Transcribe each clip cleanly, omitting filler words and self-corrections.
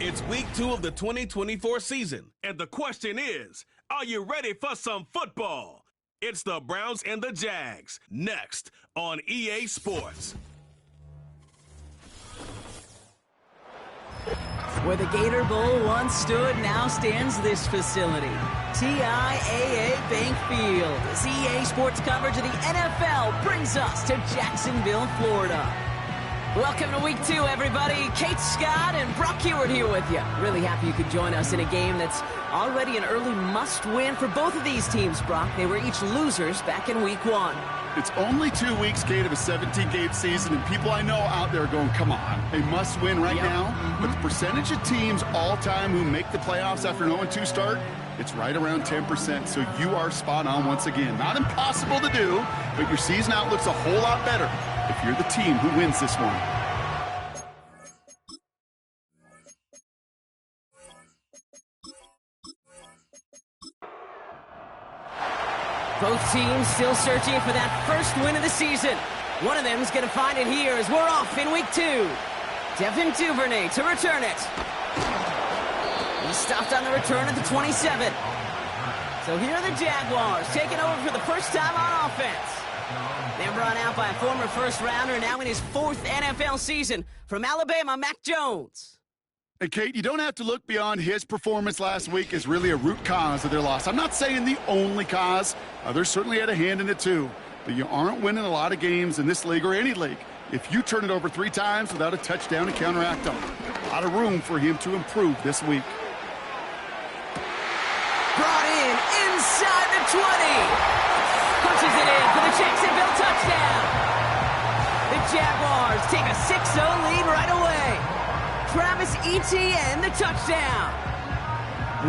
It's week 2 of the 2024 season, and the question is, are you ready for some football? It's the Browns and the Jags, next on EA Sports. Where the Gator Bowl once stood, now stands this facility. TIAA Bank Field, as EA Sports coverage of the NFL brings us to Jacksonville, Florida. Welcome to week 2, everybody. Kate Scott and Brock Heward here with you. Really happy you could join us in a game that's already an early must-win for both of these teams, Brock. They were each losers back in week 1. It's only 2 weeks, Kate, of a 17-game season, and people I know out there are going, come on, they must win right now. But the percentage of teams all-time who make the playoffs after an 0-2 start, it's right around 10%, so you are spot on once again. Not impossible to do, but your season outlook's a whole lot better if you're the team who wins this one. Both teams still searching for that first win of the season. One of them is going to find it here as we're off in week 2. Devin Duvernay to return it. He stopped on the return at the 27. So here are the Jaguars taking over for the first time on offense. They're brought out by a former first-rounder now in his 4th NFL season from Alabama, Mac Jones. And Kate, you don't have to look beyond his performance last week as really a root cause of their loss. I'm not saying the only cause. Others certainly had a hand in it too. But you aren't winning a lot of games in this league or any league if you turn it over 3 times without a touchdown to counteract them. A lot of room for him to improve this week. Brought in inside the 20. Punches it in for the Jacksonville touchdown. The Jaguars take a 6-0 lead right away. Travis Etienne, the touchdown.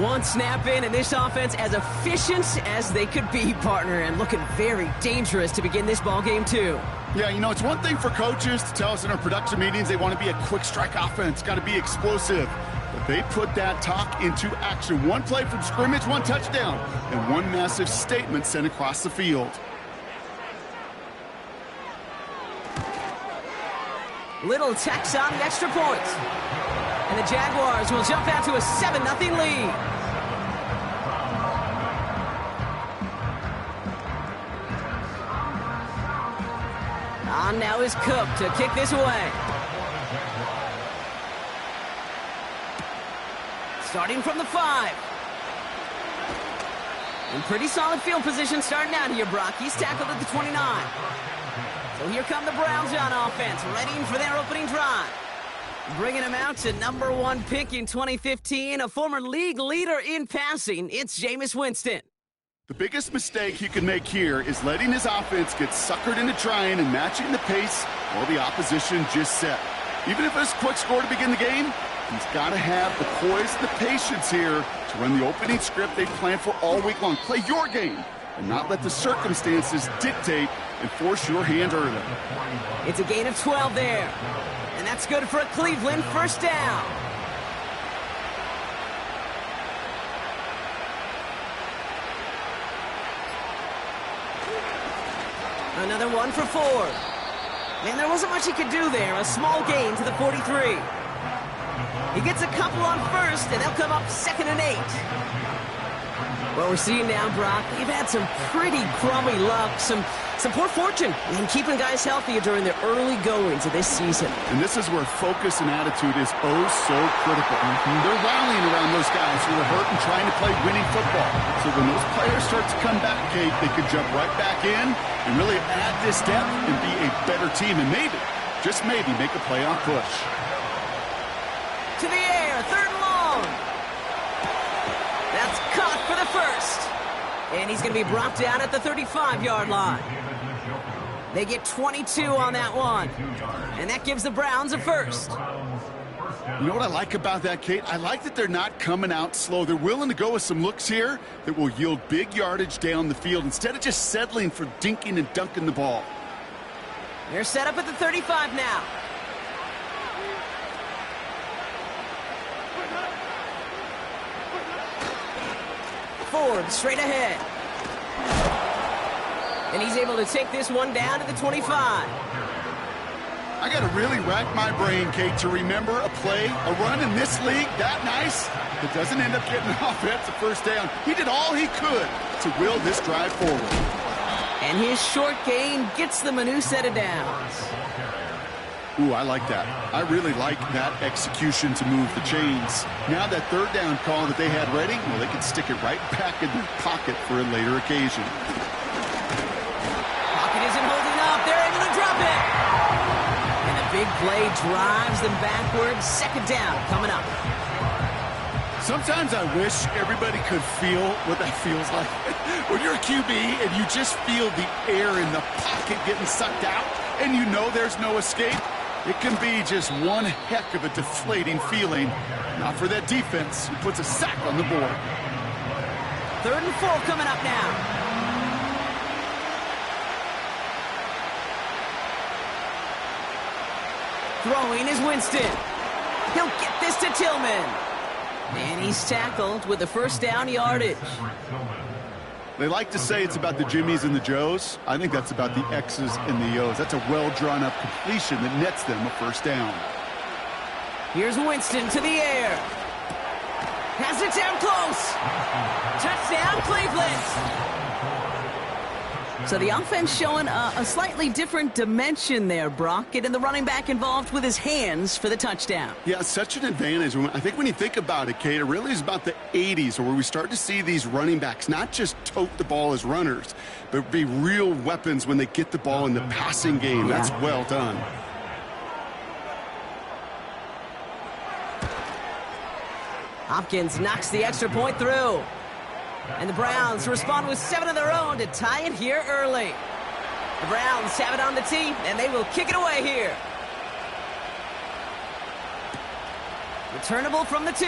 One snap in, and this offense as efficient as they could be, partner, and looking very dangerous to begin this ball game too. Yeah, you know, it's one thing for coaches to tell us in our production meetings they want to be a quick strike offense, got to be explosive. But they put that talk into action. 1 play from scrimmage, 1 touchdown, and 1 massive statement sent across the field. Little tax on the extra point. And the Jaguars will jump out to a 7-0 lead. On now is Cook to kick this away. Starting from the 5. In pretty solid field position starting out here, Brock. He's tackled at the 29. So here come the Browns on offense, ready for their opening drive. Bringing him out to number 1 pick in 2015, a former league leader in passing, it's Jameis Winston. The biggest mistake he can make here is letting his offense get suckered into trying and matching the pace while the opposition just set. Even if it's a quick score to begin the game, he's got to have the poise and the patience here to run the opening script they planned for all week long. Play your game and not let the circumstances dictate and force your hand early. It's a gain of 12 there. And that's good for a Cleveland first down. Another one for 4. And there wasn't much he could do there. A small gain to the 43. He gets a couple on first, and they'll come up 2nd and 8. What we're seeing now, Brock, they've had some pretty crummy luck, some poor fortune in keeping guys healthy during their early goings of this season. And this is where focus and attitude is oh so critical. They're rallying around those guys who are hurt and trying to play winning football. So when those players start to come back, Kate, they could jump right back in and really add this depth and be a better team and maybe, just maybe, make a playoff push. To the air, 3rd and long. That's caught for the first. And he's going to be brought down at the 35-yard line. They get 22 on that one. And that gives the Browns a first. You know what I like about that, Kate? I like that they're not coming out slow. They're willing to go with some looks here that will yield big yardage down the field instead of just settling for dinking and dunking the ball. They're set up at the 35 now. Ford straight ahead. And he's able to take this one down to the 25. I got to really rack my brain, Kate, to remember a play, a run in this league that nice that doesn't end up getting an offensive first down. He did all he could to will this drive forward. And his short gain gets them a new set of downs. Ooh, I like that. I really like that execution to move the chains. Now that third down call that they had ready, well, they can stick it right back in their pocket for a later occasion. Pocket isn't holding up. They're able to drop it. And the big play drives them backwards. Second down coming up. Sometimes I wish everybody could feel what that feels like. When you're a QB and you just feel the air in the pocket getting sucked out and you know there's no escape, it can be just one heck of a deflating feeling. Not for that defense who puts a sack on the board. 3rd and 4 coming up now. Throwing is Winston. He'll get this to Tillman. And he's tackled with the first down yardage. They like to say it's about the Jimmies and the Joes. I think that's about the X's and the O's. That's a well-drawn-up completion that nets them a first down. Here's Winston to the air. Has it down close. Touchdown, Cleveland. So the offense showing a slightly different dimension there, Brock. Getting the running back involved with his hands for the touchdown. Yeah, such an advantage. I think when you think about it, Kate, it really is about the 80s where we start to see these running backs not just tote the ball as runners, but be real weapons when they get the ball in the passing game. Yeah. That's well done. Hopkins knocks the extra point through. And the Browns respond with 7 of their own to tie it here early. The Browns have it on the tee, and they will kick it away here. Returnable from the 2.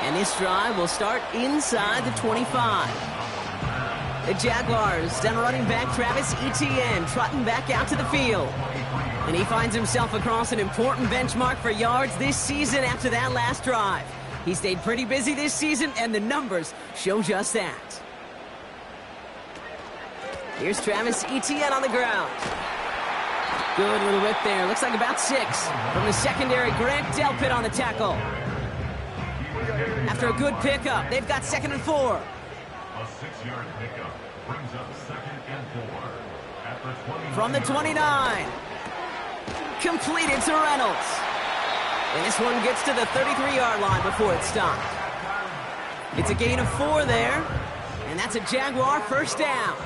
And this drive will start inside the 25. The Jaguars down running back Travis Etienne trotting back out to the field. And he finds himself across an important benchmark for yards this season after that last drive. He stayed pretty busy this season, and the numbers show just that. Here's Travis Etienne on the ground. Good little rip there. Looks like about 6 from the secondary. Grant Delpit on the tackle. After a good pickup, they've got 2nd and 4. A 6-yard pickup brings up 2nd and 4. At the 29. From the 29. Completed to Reynolds. And this one gets to the 33-yard line before it's stopped. It's a gain of 4 there. And that's a Jaguar first down.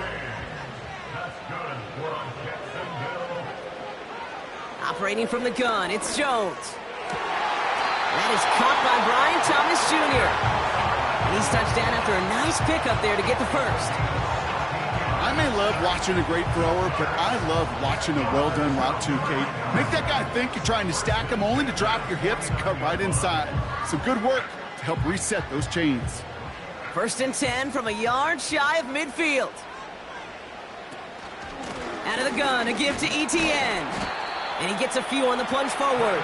Operating from the gun, it's Jones. That is caught by Brian Thomas Jr. And he's touched down after a nice pickup there to get the first. I may love watching a great thrower, but I love watching a well-done route too, Kate. Make that guy think you're trying to stack him only to drop your hips and cut right inside. Some good work to help reset those chains. 1st and 10 from a yard shy of midfield. Out of the gun, a give to Etienne. And he gets a few on the plunge forward.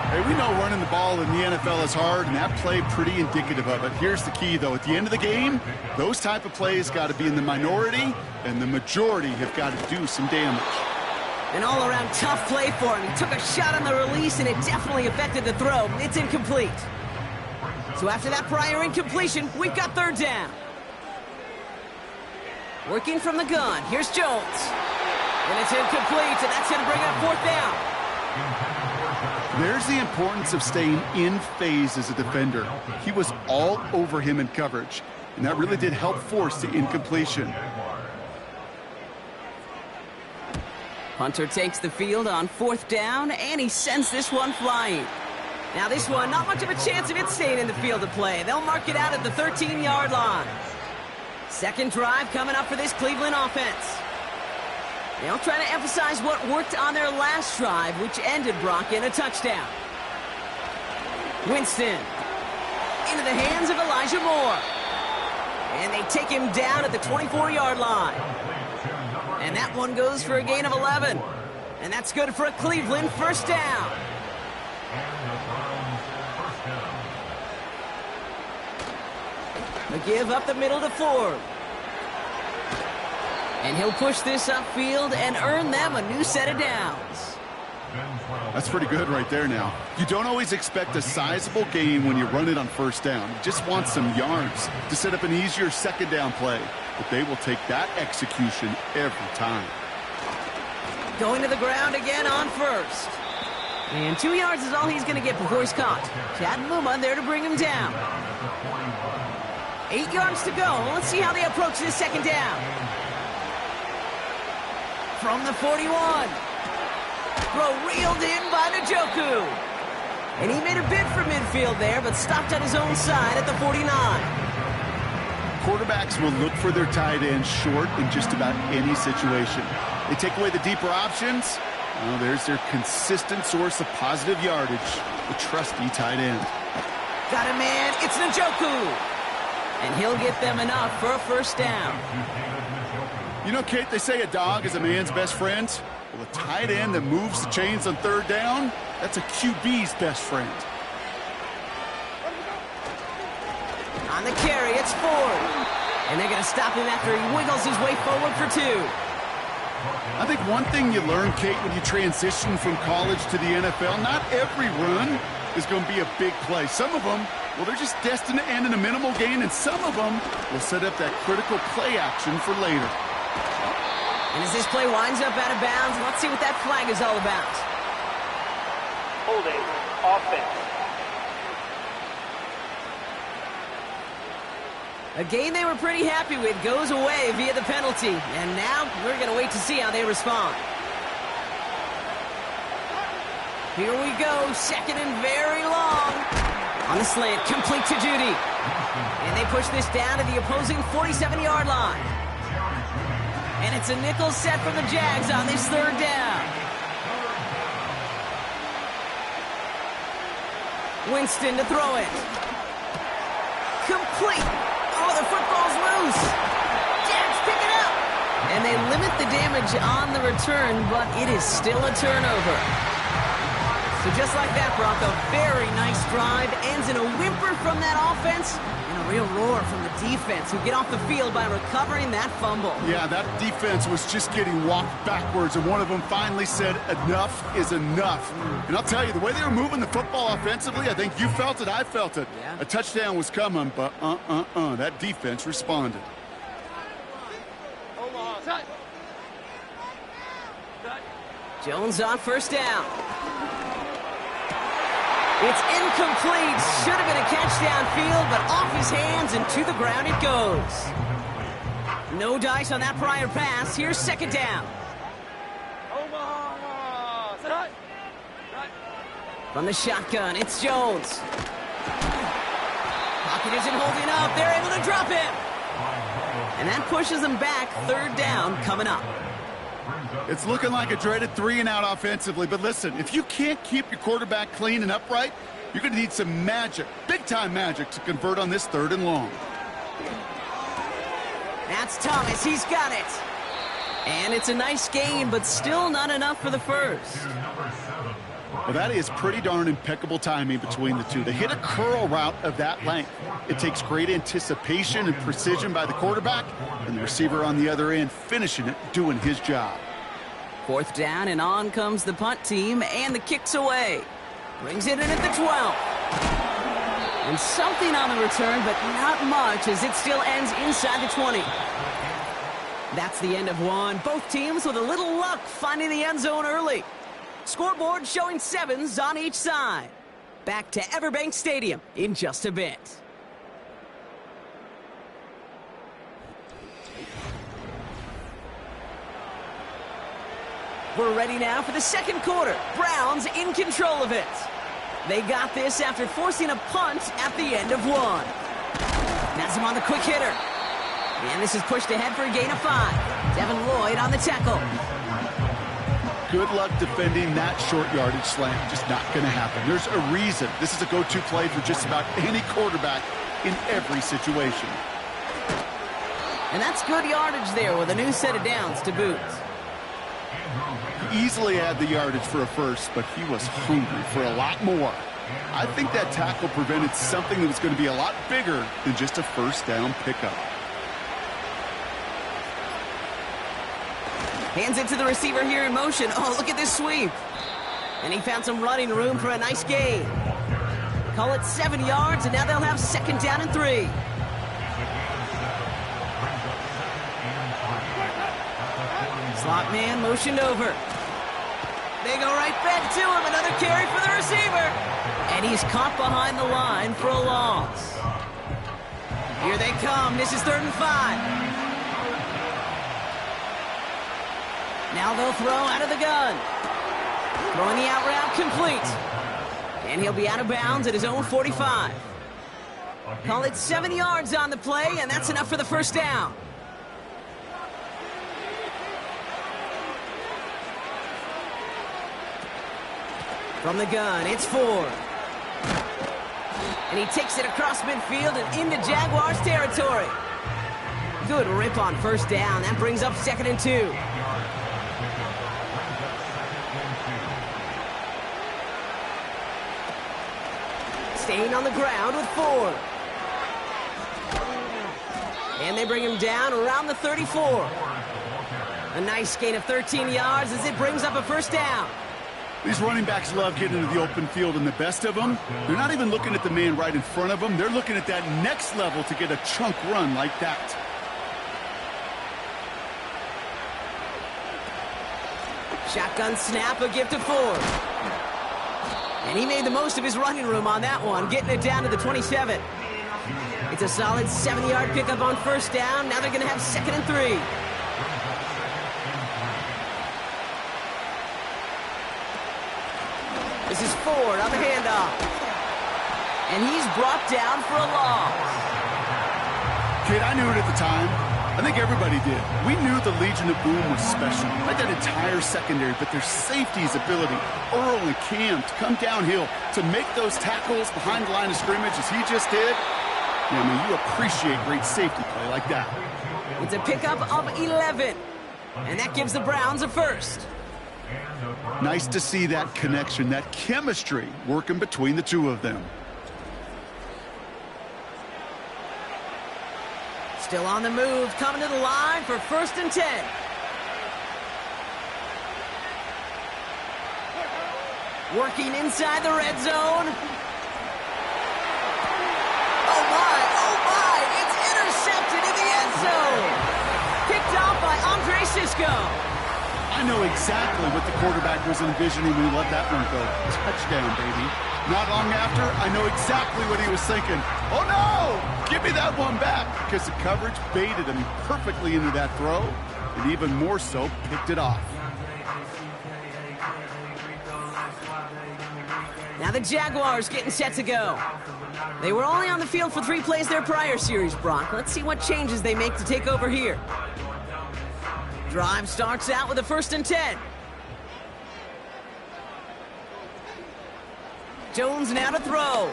Hey, we know running the ball in the NFL is hard, and that play pretty indicative of it. Here's the key, though. At the end of the game, those type of plays got to be in the minority, and the majority have got to do some damage. An all-around tough play for him. He took a shot on the release, and it definitely affected the throw. It's incomplete. So after that prior incompletion, we've got 3rd down. Working from the gun, here's Jones. And it's incomplete, and that's going to bring up 4th down. There's the importance of staying in phase as a defender. He was all over him in coverage, and that really did help force the incompletion. Hunter takes the field on 4th down, and he sends this one flying. Now this one, not much of a chance of it staying in the field of play. They'll mark it out at the 13-yard line. 2nd drive coming up for this Cleveland offense. They'll try to emphasize what worked on their last drive, which ended, Brock, in a touchdown. Winston into the hands of Elijah Moore. And they take him down at the 24-yard line. And that one goes for a gain of 11. And that's good for a Cleveland first down. A give up the middle to Ford. And he'll push this upfield and earn them a new set of downs. That's pretty good right there now. You don't always expect a sizable gain when you run it on first down. You just want some yards to set up an easier second down play. But they will take that execution every time. Going to the ground again on first. And 2 yards is all he's going to get before he's caught. Chad Luma there to bring him down. 8 yards to go. Let's see how they approach this second down. From the 41. Throw reeled in by Njoku. And he made a bid for midfield there, but stopped on his own side at the 49. Quarterbacks will look for their tight end short in just about any situation. They take away the deeper options. Well, there's their consistent source of positive yardage, the trusty tight end. Got a man, it's Njoku. And he'll get them enough for a first down. You know, Kate, they say a dog is a man's best friend. Well, a tight end that moves the chains on third down, that's a QB's best friend. On the carry, it's Ford. And they're going to stop him after he wiggles his way forward for 2. I think one thing you learn, Kate, when you transition from college to the NFL, not every run is going to be a big play. Some of them, well, they're just destined to end in a minimal gain, and some of them will set up that critical play action for later. And as this play winds up out of bounds, let's see what that flag is all about. Holding offense. A game they were pretty happy with goes away via the penalty. And now we're going to wait to see how they respond. Here we go, second and very long. On the slant, complete to Judy. And they push this down to the opposing 47-yard line. And it's a nickel set from the Jags on this third down. Winston to throw it. Complete. Oh, the football's loose. Jags pick it up. And they limit the damage on the return, but it is still a turnover. So just like that, Brock, a very nice drive ends in a whimper from that offense and a real roar from the defense, who get off the field by recovering that fumble. Yeah, that defense was just getting walked backwards, and one of them finally said, enough is enough. And I'll tell you, the way they were moving the football offensively, I think you felt it, I felt it. Yeah. A touchdown was coming, but that defense responded. Jones on first down. It's incomplete. Should have been a catch downfield, but off his hands and to the ground it goes. No dice on that prior pass. Here's second down. From the shotgun, it's Jones. Pocket isn't holding up. They're able to drop him. And that pushes them back. Third down coming up. It's looking like a dreaded 3-and-out offensively, but listen, if you can't keep your quarterback clean and upright, you're going to need some magic, big-time magic, to convert on this 3rd and long. That's Thomas. He's got it. And it's a nice gain, but still not enough for the first. Well, that is pretty darn impeccable timing between the two. They hit a curl route of that length. It takes great anticipation and precision by the quarterback, and the receiver on the other end finishing it, doing his job. 4th down, and on comes the punt team, and the kick's away. Brings it in at the 12. And something on the return, but not much, as it still ends inside the 20. That's the end of one. Both teams with a little luck finding the end zone early. Scoreboard showing 7s on each side. Back to Everbank Stadium in just a bit. We're ready now for the second quarter. Browns in control of it. They got this after forcing a punt at the end of one. Has him on the quick hitter. And this is pushed ahead for a gain of 5. Devin Lloyd on the tackle. Good luck defending that short yardage slant. Just not going to happen. There's a reason. This is a go-to play for just about any quarterback in every situation. And that's good yardage there with a new set of downs to boot. He easily had the yardage for a first, but he was hungry for a lot more. I think that tackle prevented something that was going to be a lot bigger than just a first down pickup. Hands it to the receiver here in motion. Oh, look at this sweep. And he found some running room for a nice gain. Call it 7 yards, and now they'll have 2nd down and 3. Slot man motioned over. They go right back to him. Another carry for the receiver. And he's caught behind the line for a loss. Here they come. This is 3rd and 5. Now they'll throw out of the gun. Throwing the out route complete. And he'll be out of bounds at his own 45. Call it 7 yards on the play, and that's enough for the 1st down. From the gun, it's Ford. And he takes it across midfield and into Jaguars territory. Good rip on 1st down. That brings up 2nd and 2. Staying on the ground with Ford. And they bring him down around the 34. A nice gain of 13 yards as it brings up a 1st down. These running backs love getting into the open field, and the best of them, they're not even looking at the man right in front of them. They're looking at that next level to get a chunk run like that. Shotgun snap, a give to Ford. And he made the most of his running room on that one, getting it down to the 27. It's a solid 7-yard pickup on 1st down. Now they're going to have 2nd and 3. This is Ford on the handoff. And he's brought down for a loss. Kate, I knew it at the time. I think everybody did. We knew the Legion of Boom was special. Like that entire secondary, but their safety's ability, Earl and Cam, to come downhill, to make those tackles behind the line of scrimmage as he just did. Yeah, I mean, you appreciate great safety play like that. It's a pickup of 11. And that gives the Browns a 1st. Nice to see that connection, that chemistry working between the two of them. Still on the move, coming to the line for 1st and 10. Working inside the red zone. Oh my, it's intercepted in the end zone. Picked off by Andre Sisco. I know exactly what the quarterback was envisioning when he let that one go. Touchdown, baby. Not long after, I know exactly what he was thinking. Oh, no! Give me that one back, because the coverage baited him perfectly into that throw, and even more so, picked it off. Now the Jaguars getting set to go. They were only on the field for 3 plays their prior series, Brock. Let's see what changes they make to take over here. Drive starts out with a 1st and 10. Jones now to throw.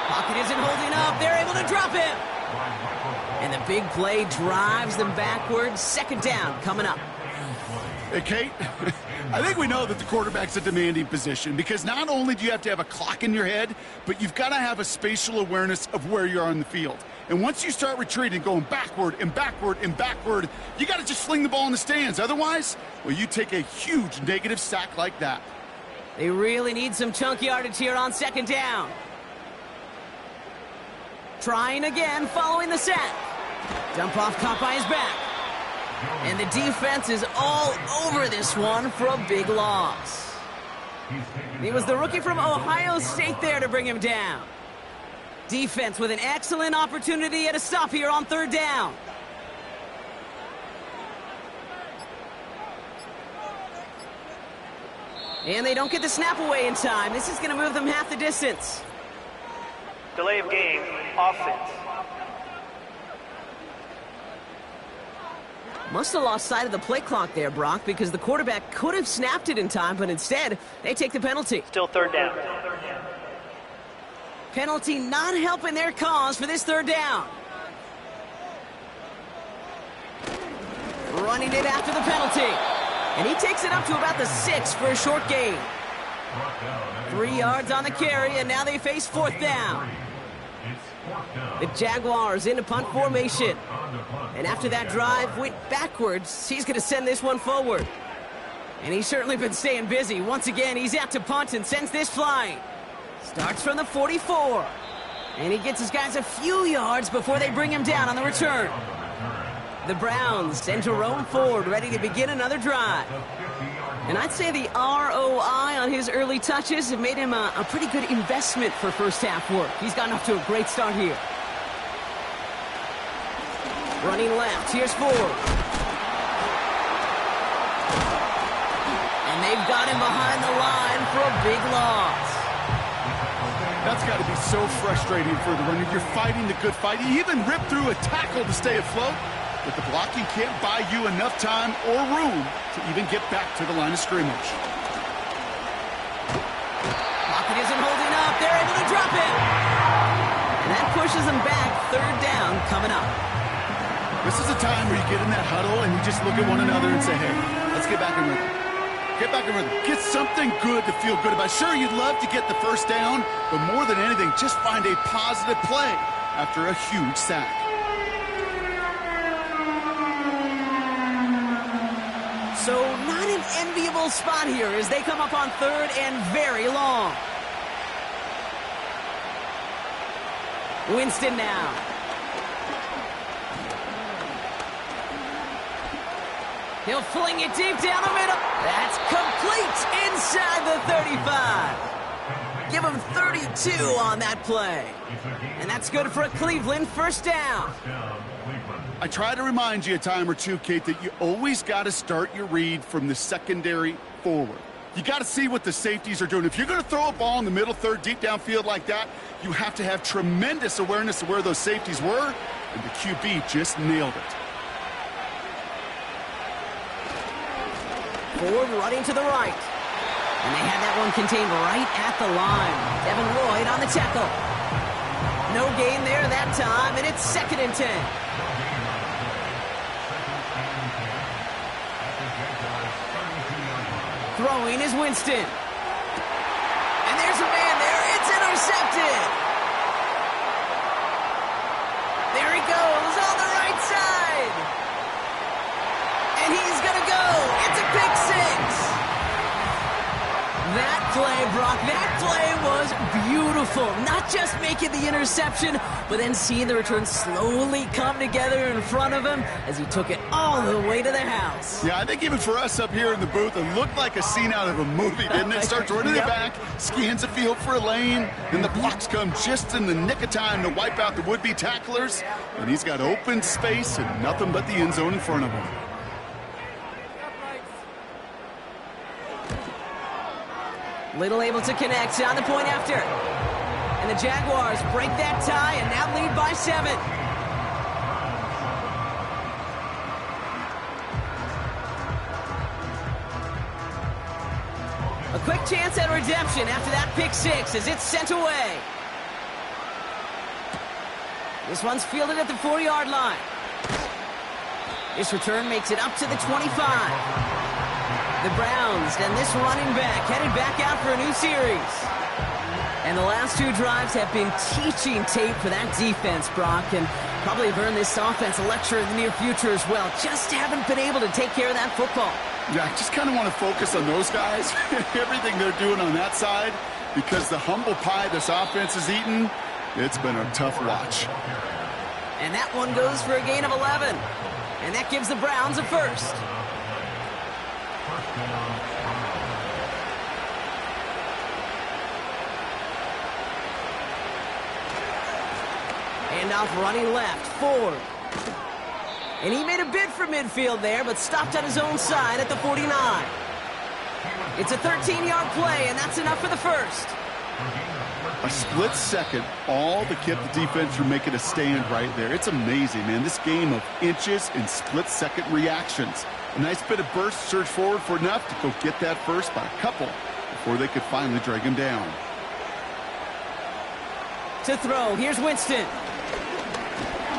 Pocket isn't holding up. They're able to drop him. And the big play drives them backwards. 2nd down coming up. Hey, Kate, I think we know that the quarterback's a demanding position because not only do you have to have a clock in your head, but you've got to have a spatial awareness of where you are on the field. And once you start retreating, going backward and backward and backward, you got to just fling the ball in the stands. Otherwise, well, you take a huge negative sack like that. They really need some chunk yardage here on 2nd down. Trying again following the sack. Dump off caught by his back. And the defense is all over this one for a big loss. It was the rookie from Ohio State there to bring him down. Defense with an excellent opportunity at a stop here on 3rd down. And they don't get the snap away in time. This is going to move them half the distance. Delay of game, offense. Must have lost sight of the play clock there, Brock, because the quarterback could have snapped it in time, but instead, they take the penalty. Still 3rd down. Penalty not helping their cause for this 3rd down. Running it after the penalty. And he takes it up to about the 6 for a short gain. 3 yards on the carry, and now they face 4th down. The Jaguars into punt formation. And after that drive went backwards, he's going to send this one forward. And he's certainly been staying busy. Once again, he's out to punt and sends this flying. Starts from the 44. And he gets his guys a few yards before they bring him down on the return. The Browns send Jerome forward, ready to begin another drive. And I'd say the ROI on his early touches have made him a pretty good investment for first half work. He's gotten off to a great start here. Running left, here's Ford. And they've got him behind the line for a big loss. That's got to be so frustrating for the runner. You're fighting the good fight. You even ripped through a tackle to stay afloat, but the blocking can't buy you enough time or room to even get back to the line of scrimmage. Pocket isn't holding up. They're able to drop it. And that pushes them back. Third down coming up. This is a time where you get in that huddle and you just look at one another and say, hey, let's get back in rhythm. Get back in rhythm. Get something good to feel good about. Sure, you'd love to get the first down, but more than anything, just find a positive play after a huge sack. So not an enviable spot here as they come up on third and very long. Winston now. He'll fling it deep down the middle. That's complete inside the 35. Give him 32 on that play. And that's good for a Cleveland first down. I try to remind you a time or two, Kate, that you always got to start your read from the secondary forward. You got to see what the safeties are doing. If you're going to throw a ball in the middle third, deep downfield like that, you have to have tremendous awareness of where those safeties were, and the QB just nailed it. Ford running to the right. And they had that one contained right at the line. Devin Lloyd on the tackle. No gain there that time, and it's 2nd and 10. Throwing is Winston. And there's a man there. It's intercepted. There he goes on the right side. And he's going to go. It's a pick six. That play, Brock, that play was beautiful. Not just making the interception, but then seeing the return slowly come together in front of him as he took it all the way to the house. Yeah, I think even for us up here in the booth, it looked like a scene out of a movie, didn't it? Starts running it back, scans the field for a lane, and the blocks come just in the nick of time to wipe out the would-be tacklers, and he's got open space and nothing but the end zone in front of him. Little able to connect on the point after. And the Jaguars break that tie and now lead by 7. A quick chance at redemption after that pick six as it's sent away. This one's fielded at the 4-yard line. This return makes it up to the 25. The Browns and this running back headed back out for a new series. And the last 2 drives have been teaching tape for that defense, Brock, and probably have earned this offense a lecture in the near future as well. Just haven't been able to take care of that football. Yeah, I just kind of want to focus on those guys, everything they're doing on that side, because the humble pie this offense has eaten, it's been a tough watch. And that one goes for a gain of 11. And that gives the Browns a first. Handoff running left, Ford. And he made a bid for midfield there, but stopped on his own side at the 49. It's a 13-yard play, and that's enough for the first. A split second, all that kept the defense from making a stand right there. It's amazing, man. This game of inches and split-second reactions. A nice bit of burst, surge forward for enough to go get that first by a couple before they could finally drag him down. To throw, here's Winston.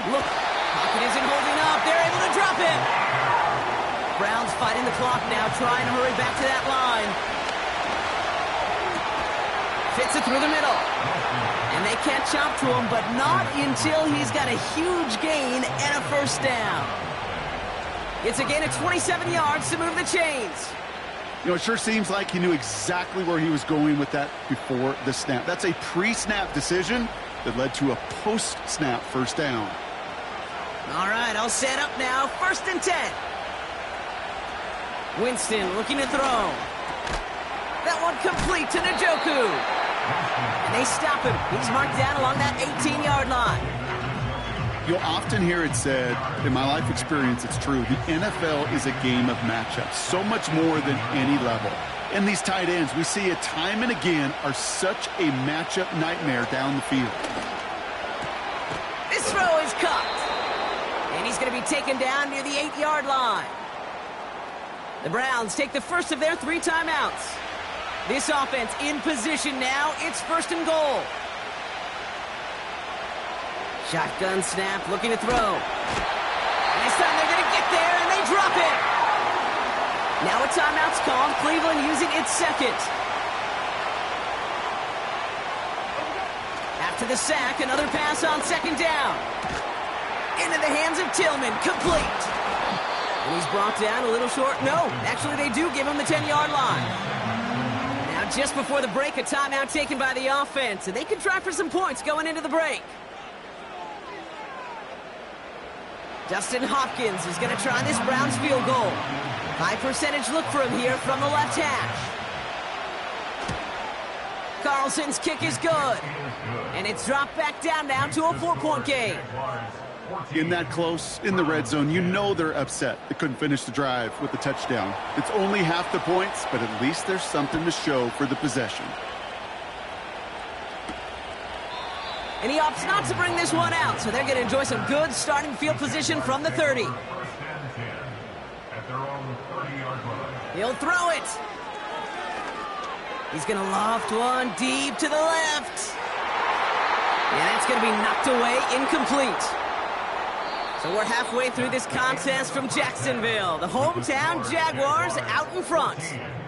Look, pocket isn't holding up. They're able to drop it. Browns fighting the clock now, trying to hurry back to that line. Fits it through the middle. And And they catch up to him, but not until he's got a huge gain and a first down. It's a gain of 27 yards to move the chains. You know, it sure seems like he knew exactly where he was going with that before the snap. That's a pre-snap decision that led to a post-snap first down. All right, all set up now. 1st and 10. Winston looking to throw. That one complete to Njoku. And they stop him. He's marked down along that 18-yard line. You'll often hear it said, in my life experience, it's true, the NFL is a game of matchups, so much more than any level. And these tight ends, we see it time and again, are such a matchup nightmare down the field. This throw is caught. And he's going to be taken down near the 8-yard line. The Browns take the first of their 3 timeouts. This offense in position now. It's 1st and goal. Shotgun snap, looking to throw. And this time they're going to get there, and they drop it. Now a timeout's called. Cleveland using its second. After the sack, another pass on 2nd down. Into the hands of Tillman, complete. And he's brought down a little short. No, actually they do give him the 10-yard line. Now just before the break, a timeout taken by the offense, and they can try for some points going into the break. Dustin Hopkins is going to try this Browns field goal. High percentage look for him here from the left hash. Carlson's kick is good. And it's dropped back down now to a 4-point game. In that close, in the red zone, you know they're upset. They couldn't finish the drive with the touchdown. It's only half the points, but at least there's something to show for the possession. And he opts not to bring this one out, so they're going to enjoy some good starting field position from the 30. He'll throw it. He's going to loft one deep to the left. And that's going to be knocked away, incomplete. So we're halfway through this contest from Jacksonville. The hometown Jaguars out in front.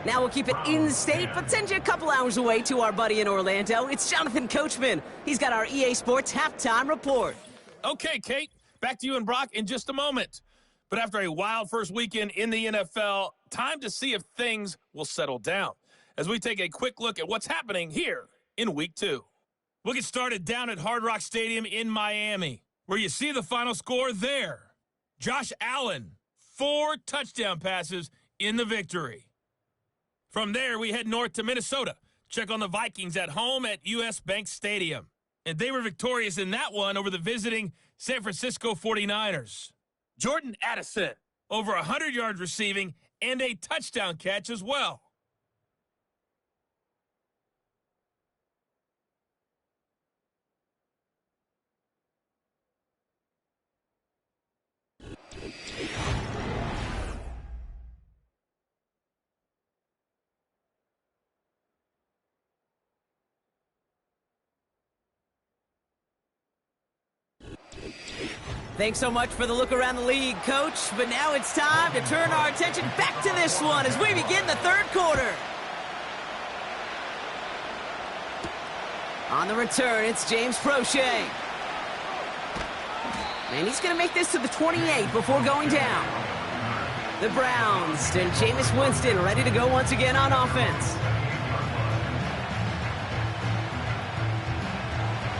Now we'll keep it in-state, but send you a couple hours away to our buddy in Orlando. It's Jonathan Coachman. He's got our EA Sports halftime report. Okay, Kate, back to you and Brock in just a moment. But after a wild first weekend in the NFL, time to see if things will settle down as we take a quick look at what's happening here in Week 2. We'll get started down at Hard Rock Stadium in Miami, where you see the final score there. Josh Allen, 4 touchdown passes in the victory. From there, we head north to Minnesota. Check on the Vikings at home at US Bank Stadium. And they were victorious in that one over the visiting San Francisco 49ers. Jordan Addison, over 100 yards receiving and a touchdown catch as well. Thanks so much for the look around the league, Coach. But now it's time to turn our attention back to this one as we begin the 3rd quarter. On the return, it's James Prochet. And he's going to make this to the 28 before going down. The Browns and Jameis Winston ready to go once again on offense.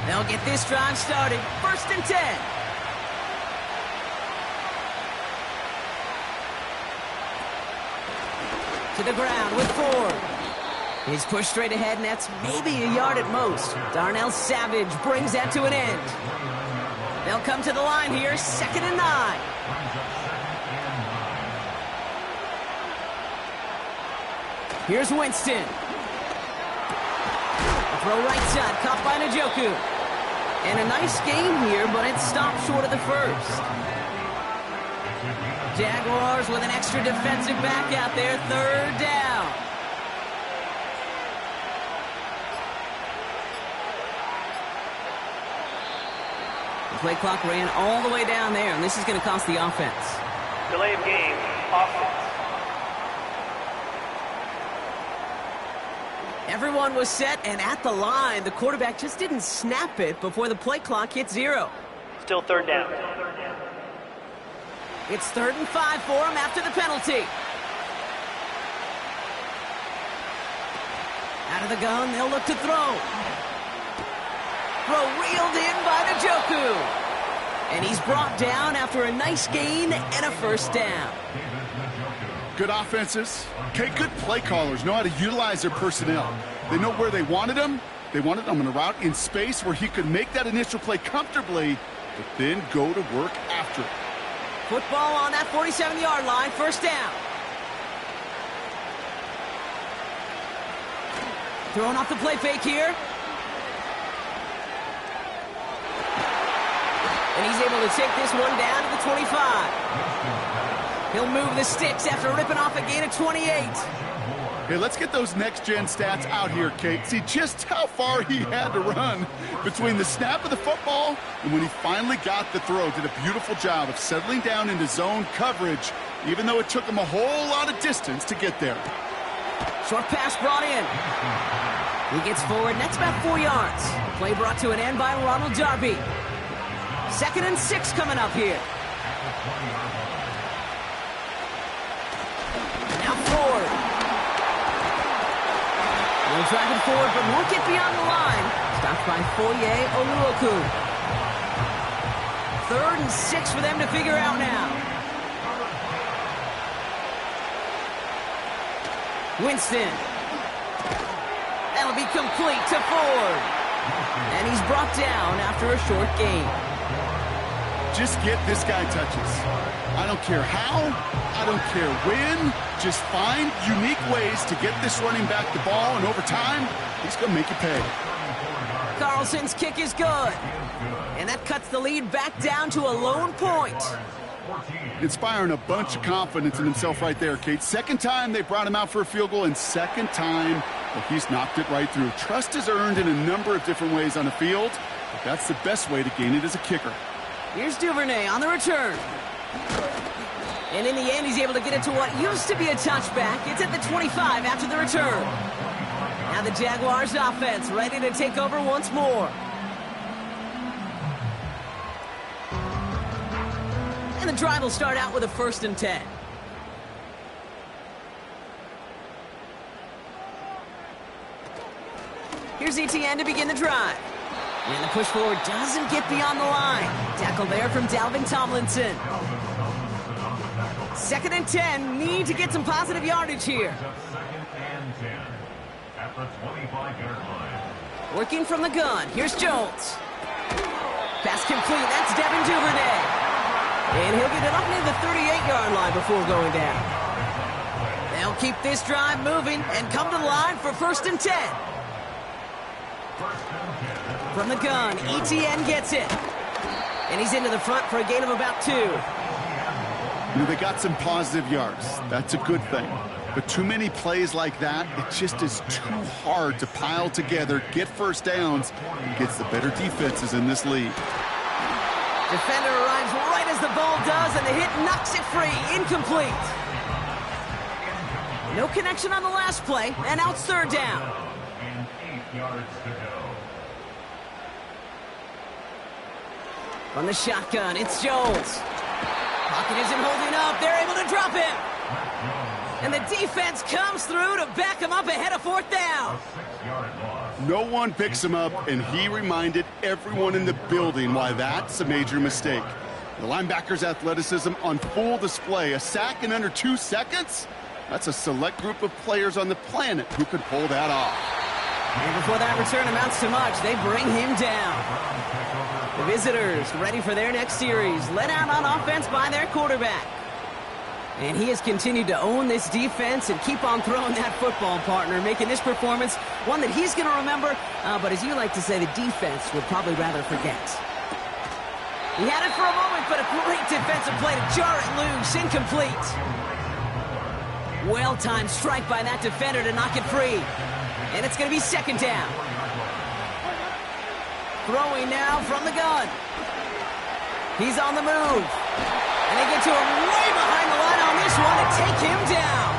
They'll get this drive started. 1st and 10. To the ground with Ford. He's pushed straight ahead, and that's maybe a yard at most. Darnell Savage brings that to an end. They'll come to the line here, 2nd and 9. Here's Winston. A throw right side, caught by Njoku. And a nice game here, but it stopped short of the first. Jaguars with an extra defensive back out there, 3rd down. The play clock ran all the way down there, and this is going to cost the offense. Delay of game, offense. Everyone was set and at the line. The quarterback just didn't snap it before the play clock hit 0. Still third down. It's 3rd and 5 for him after the penalty. Out of the gun, they'll look to throw. Throw reeled in by Njoku. And he's brought down after a nice gain and a first down. Good offenses. Okay, good play callers know how to utilize their personnel. They know where they wanted him. They wanted him on a route in space where he could make that initial play comfortably, but then go to work after it. Football on that 47-yard line, first down. Throwing off the play fake here. And he's able to take this one down to the 25. He'll move the sticks after ripping off a gain of 28. Hey, let's get those next-gen stats out here, Kate. See just how far he had to run between the snap of the football and when he finally got the throw. Did a beautiful job of settling down into zone coverage, even though it took him a whole lot of distance to get there. Short pass brought in. He gets forward, and that's about 4 yards. Play brought to an end by Ronald Darby. 2nd and 6 coming up here. Now Ford. Will drive it forward, but won't get beyond the line. Stopped by Foye Oluoku. 3rd and 6 for them to figure out now. Winston. That'll be complete to Ford. And he's brought down after a short gain. Just get this guy touches. I don't care how, I don't care when. Just find unique ways to get this running back the ball, and over time, he's going to make you pay. Carlson's kick is good. And that cuts the lead back down to a lone point. Inspiring a bunch of confidence in himself right there, Kate. 2nd time they brought him out for a field goal, and 2nd time that he's knocked it right through. Trust is earned in a number of different ways on the field, but that's the best way to gain it as a kicker. Here's Duvernay on the return. And in the end, he's able to get it to what used to be a touchback. It's at the 25 after the return. Now the Jaguars offense ready to take over once more. And the drive will start out with a 1st and 10. Here's ETN to begin the drive. And the push forward doesn't get beyond the line. Tackle there from Dalvin Tomlinson. 2nd and 10. Need to get some positive yardage here. 2nd and 10 at the 25-yard line. Working from the gun. Here's Jones. Pass complete. That's Devin Duvernay. And he'll get it up near the 38-yard line before going down. They'll keep this drive moving and come to the line for 1st and 10. From the gun, ETN gets it. And he's into the front for a gain of about 2. You know, they got some positive yards. That's a good thing. But too many plays like that, it just is too hard to pile together, get first downs, and gets the better defenses in this league. Defender arrives right as the ball does, and the hit knocks it free. Incomplete. No connection on the last play, and now it's 3rd down. And 8 yards to go. From the shotgun, it's Jones. Pocket isn't holding up. They're able to drop him. And the defense comes through to back him up ahead of 4th down. No one picks him up, and he reminded everyone in the building why that's a major mistake. The linebacker's athleticism on full display. A sack in under 2 seconds? That's a select group of players on the planet who could pull that off. And before that return amounts to much, they bring him down. The visitors ready for their next series, led out on offense by their quarterback. And he has continued to own this defense and keep on throwing that football, partner, making this performance one that he's going to remember, but as you like to say, the defense would probably rather forget. He had it for a moment, but a great defensive play to jar it loose, incomplete. Well-timed strike by that defender to knock it free. And it's going to be 2nd down. Throwing now from the gun. He's on the move. And they get to him way behind the line on this one to take him down.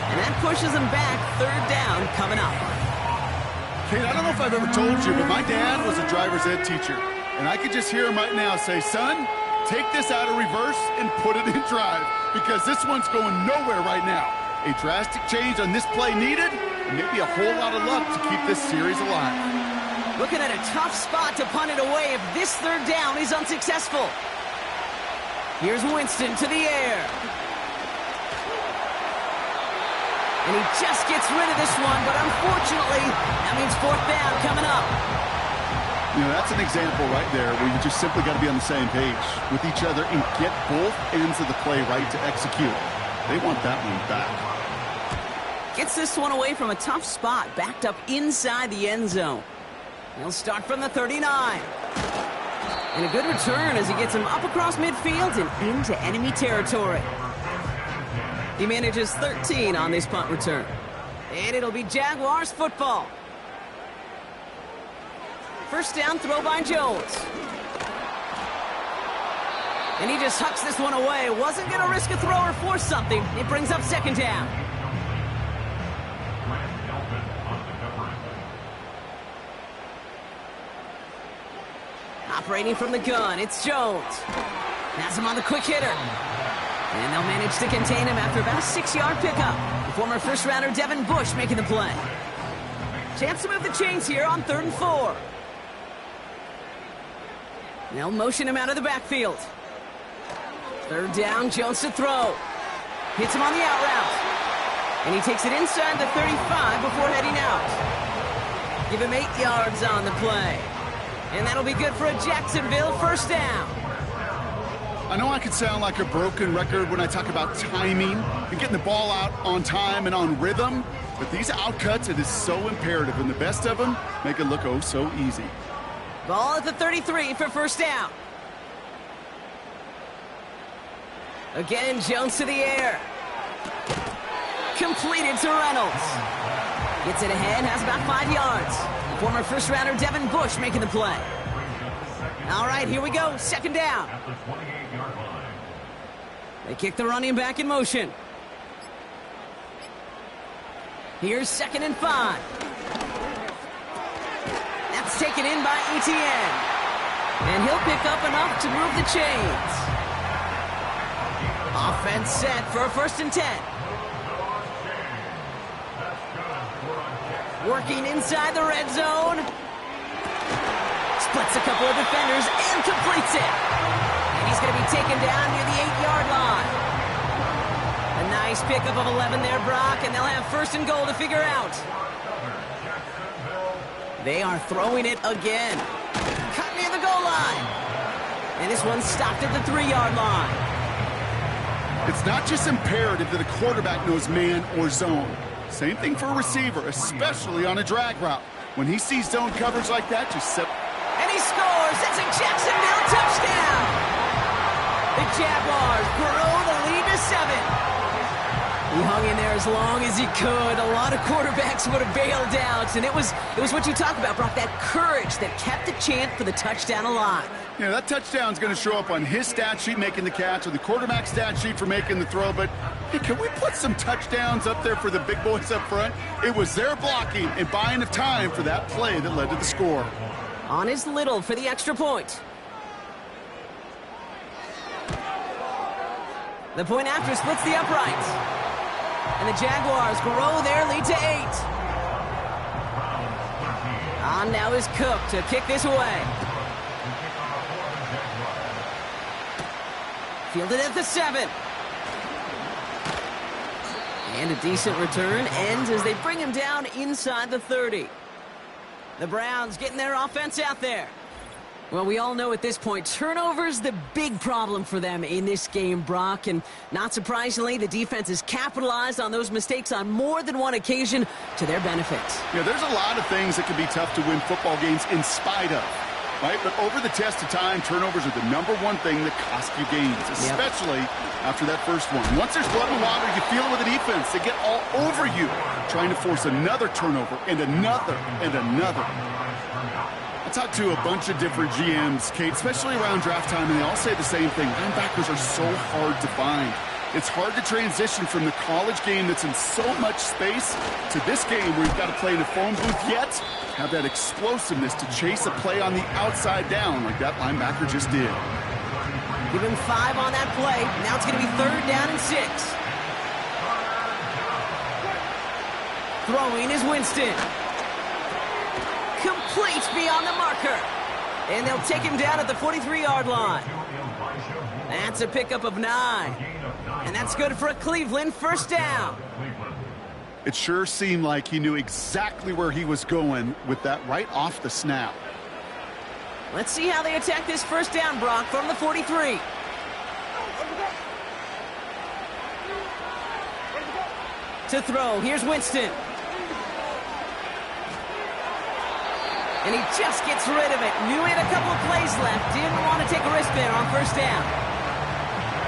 And that pushes them back. Third down coming up. Kate, I don't know if I've ever told you, but my dad was a driver's ed teacher. And I could just hear him right now say, son, take this out of reverse and put it in drive, because this one's going nowhere right now. A drastic change on this play needed, and maybe a whole lot of luck to keep this series alive. Looking at a tough spot to punt it away if this third down is unsuccessful. Here's Winston to the air. And he just gets rid of this one, but unfortunately, that means fourth down coming up. You know, that's an example right there where you just simply got to be on the same page with each other and get both ends of the play right to execute. They want that one back. Gets this one away from a tough spot, backed up inside the end zone. He'll start from the 39. And a good return as he gets him up across midfield and into enemy territory. He manages 13 on this punt return. And it'll be Jaguars football. First down throw by Jones. And he just hucks this one away. Wasn't going to risk a throw or force something. It brings up second down. Operating from the gun, it's Jones. Has him on the quick hitter. And they'll manage to contain him after about a 6-yard pickup. The former first-rounder Devin Bush making the play. Chance to move the chains here on 3rd and 4. They'll motion him out of the backfield. Third down, Jones to throw. Hits him on the out route. And he takes it inside the 35 before heading out. Give him 8 yards on the play. And that'll be good for a Jacksonville first down. I know I could sound like a broken record when I talk about timing and getting the ball out on time and on rhythm, but these outcuts, it is so imperative, and the best of them make it look oh so easy. Ball at the 33 for first down. Again, Jones to the air. Completed to Reynolds. Gets it ahead, has about 5 yards. Former first-rounder Devin Bush making the play. All right, here we go. Second down. They kick the running back in motion. Here's 2nd and 5. That's taken in by Etienne. And he'll pick up enough to move the chains. Offense set for a 1st and 10. Working inside the red zone. Splits a couple of defenders and completes it. And he's going to be taken down near the 8-yard line. A nice pickup of 11 there, Brock, and they'll have 1st and goal to figure out. They are throwing it again. Cut near the goal line. And this one's stopped at the 3-yard line. It's not just imperative that a quarterback knows man or zone. Same thing for a receiver, especially on a drag route. When he sees zone coverage like that, just set. And he scores. That's a Jacksonville touchdown. The Jaguars grow the lead to 7. He hung in there as long as he could. A lot of quarterbacks would have bailed out, and it was what you talk about, Brock, that courage that kept the chant for the touchdown alive. Yeah, that touchdown's going to show up on his stat sheet making the catch or the quarterback stat sheet for making the throw, but hey, can we put some touchdowns up there for the big boys up front? It was their blocking and buying of time for that play that led to the score. On is Little for the extra point. The point after splits the uprights. And the Jaguars grow their lead to 8. On now is Cook to kick this away. Fielded at the 7. And a decent return ends as they bring him down inside the 30. The Browns getting their offense out there. Well, we all know at this point, turnovers the big problem for them in this game, Brock. And not surprisingly, the defense has capitalized on those mistakes on more than one occasion to their benefit. Yeah, there's a lot of things that can be tough to win football games in spite of, right? But over the test of time, turnovers are the #1 thing that cost you games, especially after that first one. Once there's blood and water, you feel it with the defense. They get all over you, trying to force another turnover and another and another. I talked to a bunch of different GMs, Kate, especially around draft time, and they all say the same thing. Linebackers are so hard to find. It's hard to transition from the college game that's in so much space to this game where you've got to play in a phone booth, yet have that explosiveness to chase a play on the outside down like that linebacker just did. Give him 5 on that play. Now it's going to be 3rd down and 6. Throwing is Winston. Complete beyond the marker. And they'll take him down at the 43-yard line. That's a pickup of 9. And that's good for a Cleveland 1st down. It sure seemed like he knew exactly where he was going with that right off the snap. Let's see how they attack this 1st down, Brock, from the 43. To throw, here's Winston. And he just gets rid of it. Knew he had a couple of plays left. Didn't want to take a risk there on 1st down.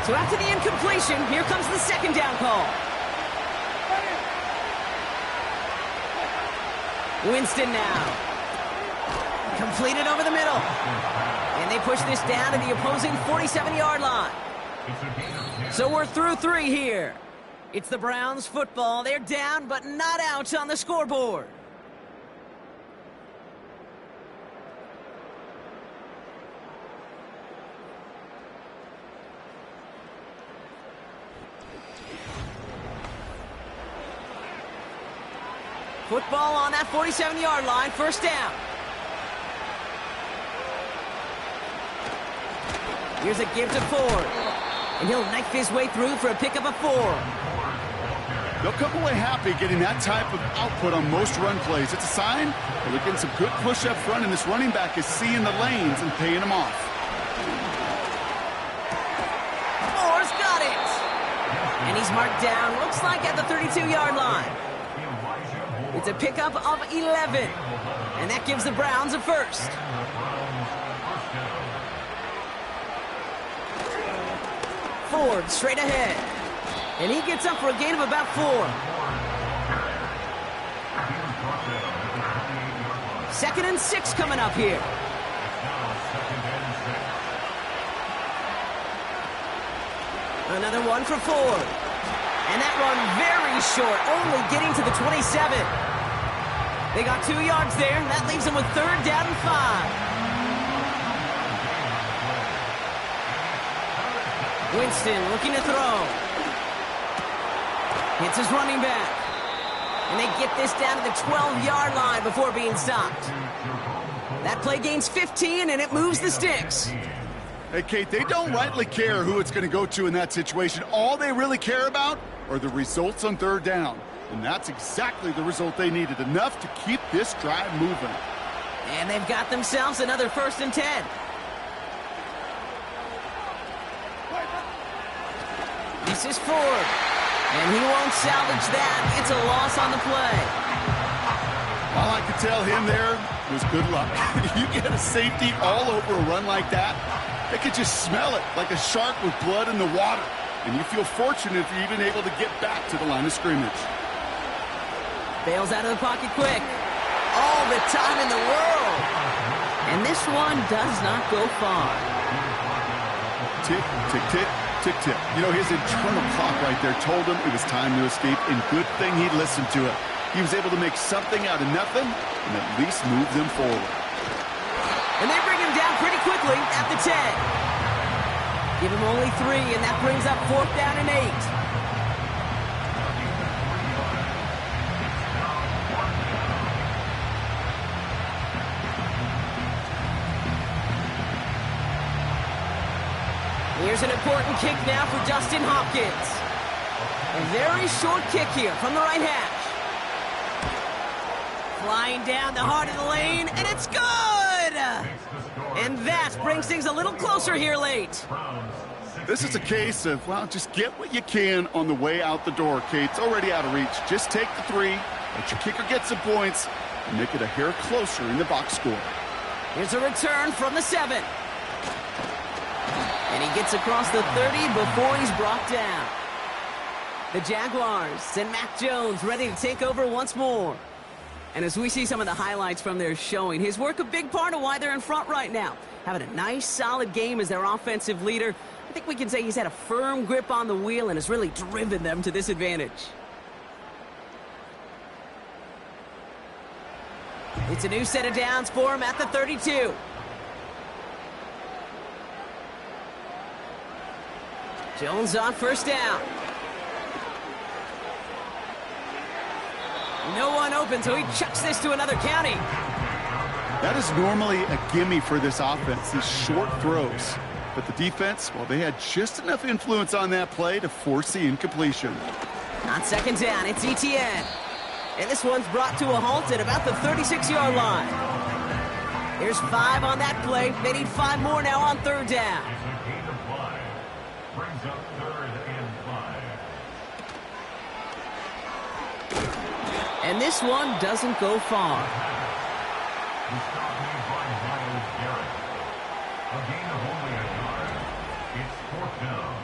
So after the incompletion, here comes the 2nd down call. Winston now. Completed over the middle. And they push this down to the opposing 47-yard line. So we're through 3 here. It's the Browns football. They're down, but not out on the scoreboard. Football on that 47-yard line, 1st down. Here's a give to Ford. And he'll knife his way through for a pickup of 4. They'll come away happy getting that type of output on most run plays. It's a sign that they're getting some good push up front, and this running back is seeing the lanes and paying them off. Moore's got it. And he's marked down, looks like at the 32-yard line. It's a pickup of 11. And that gives the Browns a 1st. Ford straight ahead. And he gets up for a gain of about 4. 2nd and 6 coming up here. Another one for Ford. And that run very short, only getting to the 27. They got 2 yards there, and that leaves them with 3rd down and 5. Winston looking to throw. Hits his running back. And they get this down to the 12-yard line before being stopped. That play gains 15, and it moves the sticks. Hey, Kate, they don't rightly care who it's going to go to in that situation. All they really care about are the results on 3rd down. And that's exactly the result they needed, enough to keep this drive moving. And they've got themselves another 1st and 10. This is Ford. And he won't salvage that. It's a loss on the play. All I could tell him there was good luck. You get a safety all over a run like that, they could just smell it like a shark with blood in the water. And you feel fortunate if you're even able to get back to the line of scrimmage. Bails out of the pocket quick. All the time in the world. And this one does not go far. Tick, tick, tick, tick, tick. You know, his internal clock right there told him it was time to escape, and good thing he listened to it. He was able to make something out of nothing and at least move them forward. And they bring him down pretty quickly at the 10. Give him only 3, and that brings up 4th down and 8. Here's an important kick now for Dustin Hopkins. A very short kick here from the right hash. Flying down the heart of the lane, and it's good! And that brings things a little closer here late. This is a case of, well, just get what you can on the way out the door, Kate. It's already out of reach. Just take the 3, let your kicker get some points, and make it a hair closer in the box score. Here's a return from the 7. And he gets across the 30 before he's brought down. The Jaguars send Mac Jones ready to take over once more. And as we see some of the highlights from their showing, his work a big part of why they're in front right now. Having a nice, solid game as their offensive leader. I think we can say he's had a firm grip on the wheel and has really driven them to this advantage. It's a new set of downs for him at the 32. Jones on first down. No one open, so he chucks this to another county. That is normally a gimme for this offense, these short throws. But the defense, well, they had just enough influence on that play to force the incompletion. On second down, it's Etienne. And this one's brought to a halt at about the 36-yard line. Here's 5 on that play. They need 5 more now on third down. Brings up 3rd and 5. And this one doesn't go far. The stop made by Myles Garrett. A gain of only a yard. It's 4th down.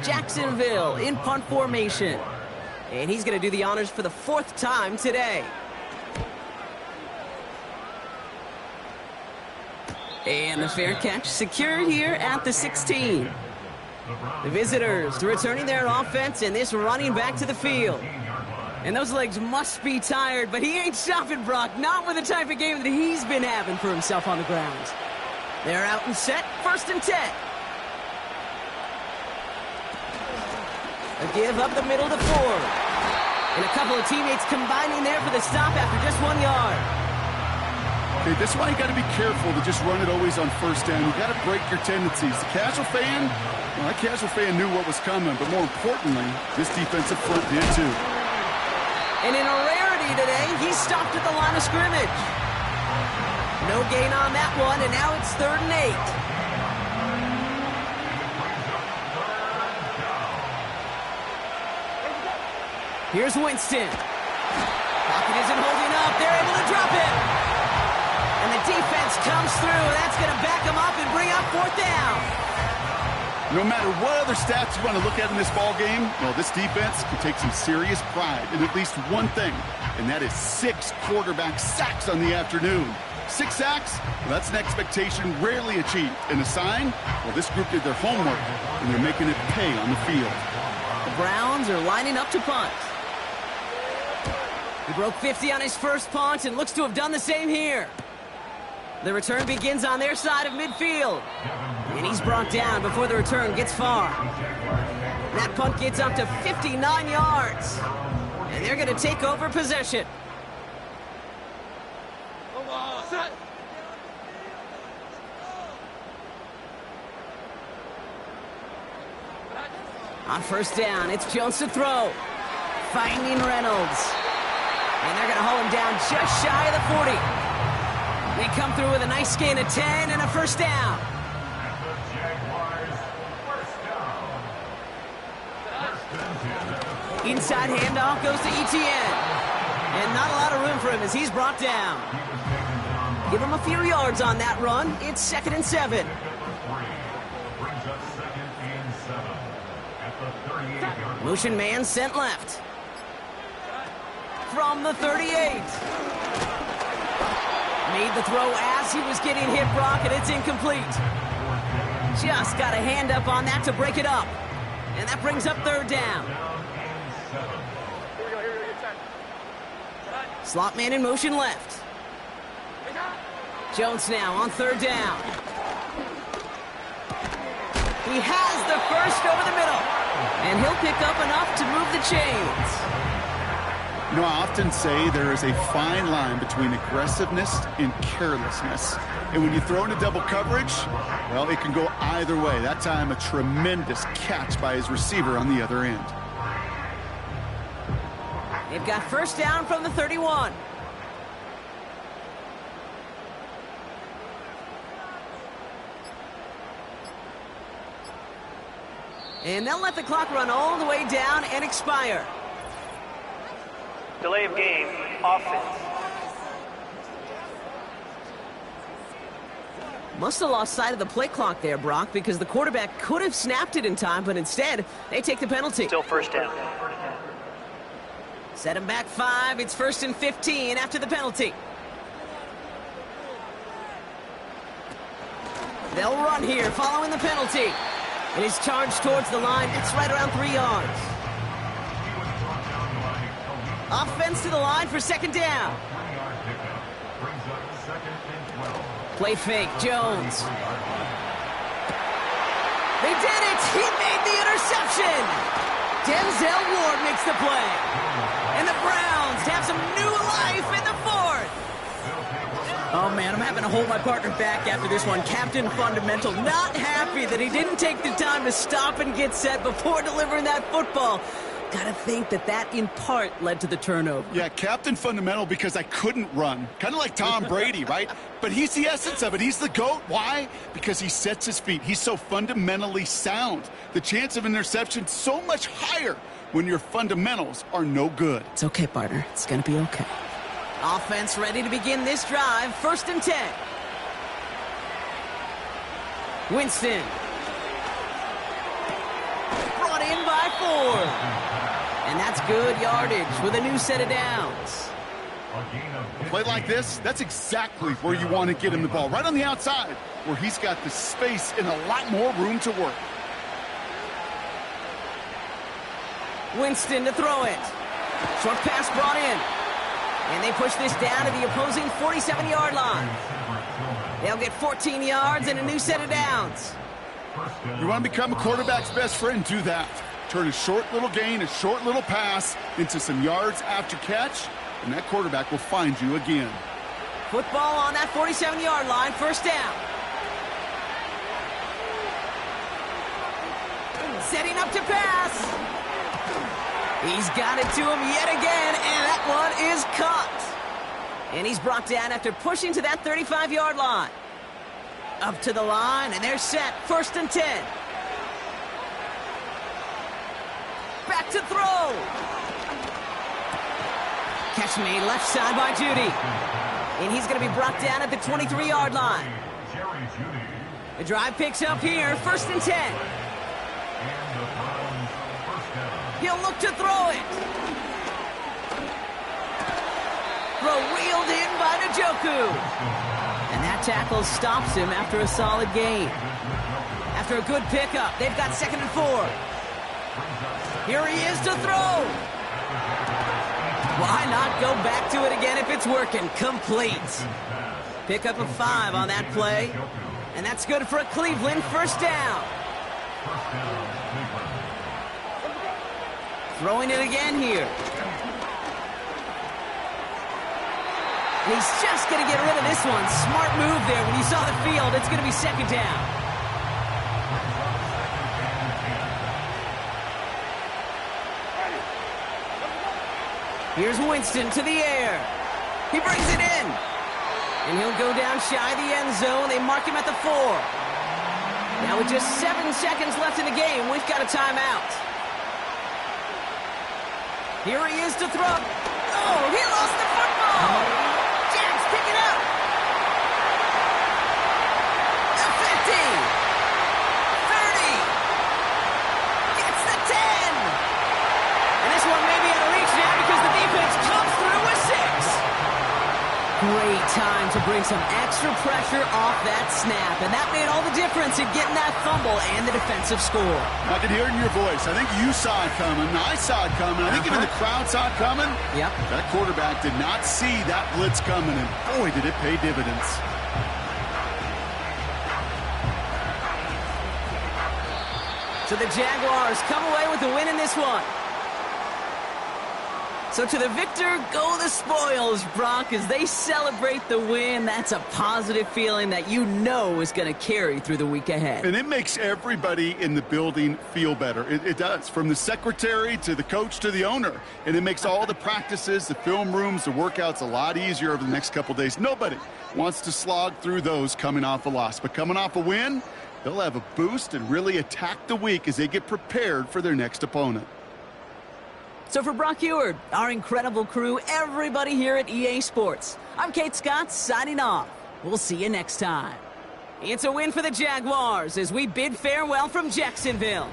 Jacksonville in punt formation. And he's going to do the honors for the 4th time today. And the fair catch secured here at the 16. The visitors returning their offense and this running back to the field. And those legs must be tired, but he ain't stopping, Brock. Not with the type of game that he's been having for himself on the ground. They're out and set, 1st and 10. A give up the middle to Ford. And a couple of teammates combining there for the stop after just 1 yard. Okay, this is why you got to be careful to just run it always on first down. You got to break your tendencies. The casual fan, well, that casual fan knew what was coming, but more importantly, this defensive front did too. And in a rarity today, he stopped at the line of scrimmage. No gain on that one, and now it's 3rd and 8. Here's Winston. Pocket isn't holding up. They're able to drop it. And the defense comes through. That's going to back them up and bring up 4th down. No matter what other stats you want to look at in this ball game, well, this defense can take some serious pride in at least one thing, and that is 6 quarterback sacks on the afternoon. 6 sacks, well, that's an expectation rarely achieved. And a sign, well, this group did their homework, and they're making it pay on the field. The Browns are lining up to punt. He broke 50 on his first punt and looks to have done the same here. The return begins on their side of midfield. And he's brought down before the return gets far. That punt gets up to 59 yards. And they're going to take over possession. On first down, it's Jones to throw. Finding Reynolds. And they're going to haul him down just shy of the 40. They come through with a nice gain of 10 and a first down. The Jaguars, first down. Inside handoff goes to Etienne. And not a lot of room for him as he's brought down. Give him a few yards on that run. It's 2nd and 7. Brings up 2nd and 7 at the 38-yard line. Motion man sent left. From the 38. Made the throw as he was getting hit, Brock, and it's incomplete. Just got a hand up on that to break it up. And that brings up 3rd down. Slot man in motion left. Jones now on 3rd down. He has the first over the middle. And he'll pick up enough to move the chains. You know, I often say there is a fine line between aggressiveness and carelessness. And when you throw into double coverage, well, it can go either way. That time, a tremendous catch by his receiver on the other end. They've got first down from the 31. And they'll let the clock run all the way down and expire. Delay of game, offense. Must have lost sight of the play clock there, Brock, because the quarterback could have snapped it in time, but instead, they take the penalty. Still first down. Set him back 5. It's 1st and 15 after the penalty. They'll run here following the penalty. It is charged towards the line. It's right around 3 yards. Offense to the line for 2nd down. Play fake, Jones. They did it! He made the interception! Denzel Ward makes the play. And the Browns have some new life in the 4th. Oh, man, I'm having to hold my partner back after this one. Captain Fundamental not happy that he didn't take the time to stop and get set before delivering that football. Gotta think that in part led to the turnover. Yeah, Captain Fundamental because I couldn't run. Kind of like Tom Brady, right? But he's the essence of it. He's the GOAT. Why? Because he sets his feet. He's so fundamentally sound. The chance of interception so much higher when your fundamentals are no good. It's okay, partner. It's gonna be okay. Offense ready to begin this drive. 1st and 10. Winston. Brought in by Ford. And that's good yardage with a new set of downs. A play like this, that's exactly where you want to get him the ball. Right on the outside, where he's got the space and a lot more room to work. Winston to throw it. Short pass brought in. And they push this down to the opposing 47-yard line. They'll get 14 yards and a new set of downs. You want to become a quarterback's best friend, do that. Turn a short little gain, a short little pass into some yards after catch, and that quarterback will find you again. Football on that 47-yard line, 1st down. Setting up to pass. He's got it to him yet again, and that one is caught. And he's brought down after pushing to that 35-yard line. Up to the line, and they're set. 1st and 10. Back to throw. Catch made left side by Judy. And he's going to be brought down at the 23-yard line. The drive picks up here. 1st and 10. He'll look to throw it. Throw wheeled in by Njoku. And that tackle stops him after a solid gain. After a good pickup, they've got 2nd and 4. Here he is to throw. Why not go back to it again if it's working? Complete. Pick up a 5 on that play. And that's good for a Cleveland 1st down. Throwing it again here. He's just going to get rid of this one. Smart move there. When you saw the field, it's going to be 2nd down. Here's Winston to the air. He brings it in. And he'll go down shy of the end zone. They mark him at the 4. Now with just 7 seconds left in the game, we've got a timeout. Here he is to throw. Oh, he lost the football. Jags pick it up. The 50. 30. Gets the 10. And this one may be out of reach now because the defense comes through with 6. Great time to bring some extra pressure off that snap. And that made all the difference in getting that fumble and the defensive score. I can hear it in your voice. I think you saw it coming. I saw it coming. I think even the crowd saw it coming. Yep. That quarterback did not see that blitz coming, and boy, did it pay dividends. So the Jaguars come away with the win in this one. So to the victor go the spoils, Brock, as they celebrate the win. That's a positive feeling that you know is going to carry through the week ahead. And it makes everybody in the building feel better. It does, from the secretary to the coach to the owner. And it makes all the practices, the film rooms, the workouts a lot easier over the next couple days. Nobody wants to slog through those coming off a loss. But coming off a win, they'll have a boost and really attack the week as they get prepared for their next opponent. So for Brock Eward, our incredible crew, everybody here at EA Sports, I'm Kate Scott signing off. We'll see you next time. It's a win for the Jaguars as we bid farewell from Jacksonville.